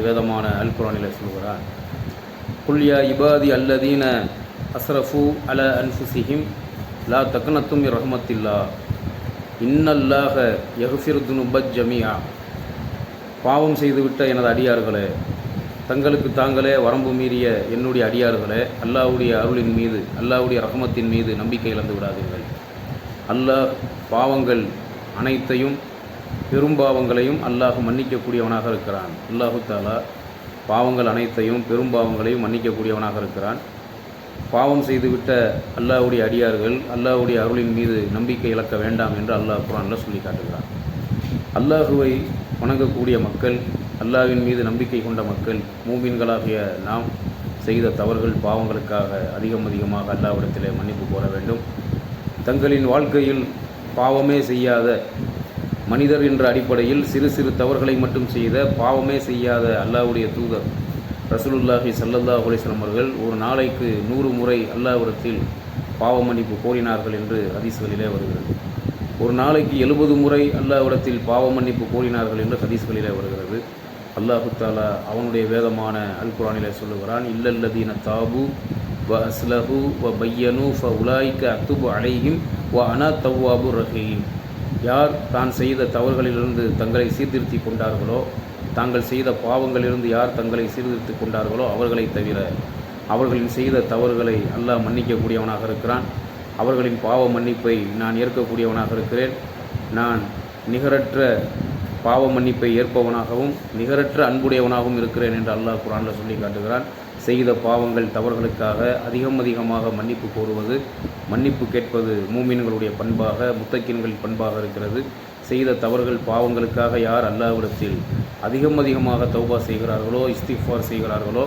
வேதமான அல் குர்ஆனிலே சொல்கிறார், குல் யா இபாதி அல்லதீன அஸ்ரஃபு அல அன்ஃபுஸிஹிம் லா தக்னத்தும் மின் ரஹ்மத்தில்லாஹ் இன்னல்லாஹ யக்ஃபிரு துனுப ஜமீஆ. பாவம் செய்துவிட்ட எனது அடியார்களே, தங்களுக்கு தாங்களே வரம்பு மீறிய என்னுடைய அடியார்களே, அல்லாஹ்வுடைய அருளின் மீது, அல்லாஹ்வுடைய ரஹ்மத்தின் மீது நம்பிக்கை இழந்து விடாதீர்கள். அல்லாஹ் பாவங்கள் அனைத்தையும், பெரும்பாவங்களையும் அல்லாஹ் மன்னிக்கக்கூடியவனாக இருக்கிறான். அல்லாஹு தாலா பாவங்கள் அனைத்தையும், பெரும்பாவங்களையும் மன்னிக்கக்கூடியவனாக இருக்கிறான். பாவம் செய்துவிட்ட அல்லாஹ்வுடைய அடியார்கள் அல்லாஹ்வுடைய அருளின் மீது நம்பிக்கை இழக்க வேண்டாம் என்று அல்லாஹ் குர்ஆனில் சொல்லி காட்டுகிறான். அல்லாஹுவை வணங்கக்கூடிய மக்கள், அல்லாஹ்வின் மீது நம்பிக்கை கொண்ட மக்கள், மூமின்களாகிய நாம் செய்த தவறுகள், பாவங்களுக்காக அதிகமாக அல்லாஹ்விடத்திலே மன்னிப்பு கோர வேண்டும். தங்களின் வாழ்க்கையில் பாவமே செய்யாத மனிதர் என்ற அடிப்படையில் சிறு சிறு தவறுகளை மட்டும் செய்த, பாவமே செய்யாத அல்லாஹ்வுடைய தூதர் ரசூலுல்லாஹி ஸல்லல்லாஹு அலைஹி வஸல்லம் அவர்கள் ஒரு நாளைக்கு 100 முறை அல்லாஹ்விடத்தில் பாவ மன்னிப்பு கோரினார்கள் என்று ஹதீஸ்களிலே வருகிறது. ஒரு நாளைக்கு 70 முறை அல்லாஹ்விடத்தில் பாவ மன்னிப்பு கோரினார்கள் என்று ஹதீஸ்களிலே வருகிறது. அல்லாஹு தாலா அவனுடைய வேதமான அல் குர்ஆனிலே சொல்லுகிறான், இல்லல்லதீன தாபு வ அஸ்லஹு வ பய்யனு ஃப உலாயிக அத்துபு அலைஹிம் வ அனா தவ்வாபுர் ரஹீம். யார் தான் செய்த தவறுகளிலிருந்து தங்களை சீர்திருத்தி கொண்டார்களோ, தாங்கள் செய்த பாவங்களிலிருந்து யார் தங்களை சீர்திருத்தி கொண்டார்களோ அவர்களை தவிர, அவர்களின் செய்த தவறுகளை அல்லாஹ் மன்னிக்கக்கூடியவனாக இருக்கிறான். அவர்களின் பாவ மன்னிப்பை நான் ஏற்கக்கூடியவனாக இருக்கிறேன். நான் நிகரற்ற பாவ மன்னிப்பை ஏற்பவனாகவும் நிகரற்ற அன்புடையவனாகவும் இருக்கிறேன் என்று அல்லாஹ் குர்ஆனில் சொல்லி காட்டுகிறான். செய்த பாவங்கள், தவறுகளுக்காக அதிகமாக மன்னிப்பு கோருவது, மன்னிப்பு கேட்பது மூமின்களுடைய பண்பாக, முத்தக்கின்களின் பண்பாக இருக்கிறது. செய்த தவறுகள், பாவங்களுக்காக யார் அல்லாஹ்விடத்தில் அதிகமாக தௌபா செய்கிறார்களோ, இஸ்திக்ஃபார் செய்கிறார்களோ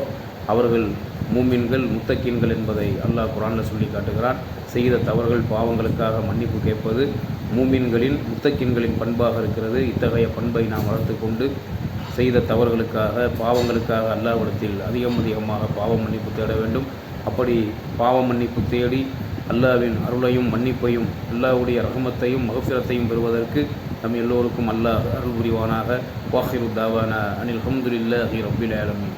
அவர்கள் மூமின்கள், முத்தக்கின்கள் என்பதை அல்லாஹ் குர்ஆனில் சொல்லி காட்டுகிறான். செய்த தவறுகள், பாவங்களுக்காக மன்னிப்பு கேட்பது மூமின்களின், முத்தக்கின்களின் பண்பாக இருக்கிறது. இத்தகைய பண்பை நாம் வளர்த்து கொண்டு செய்த தவறுகளுக்காக, பாவங்களுக்காக அல்லாஹ்விடத்தில் அதிகமாக பாவ மன்னிப்பு தேட வேண்டும். அப்படி பாவ மன்னிப்பு தேடி அல்லாஹ்வின் அருளையும் மன்னிப்பையும், அல்லாஹ்வுடைய ரஹ்மத்தையும் மக்ஃபிரத்தையும் பெறுவதற்கு நம் எல்லோருக்கும் அல்லாஹ் அருள் புரிவானாக. வாஹிரு தாவானா அனில் ஹம்துலில்லாஹி ரப்பில் ஆலமீன்.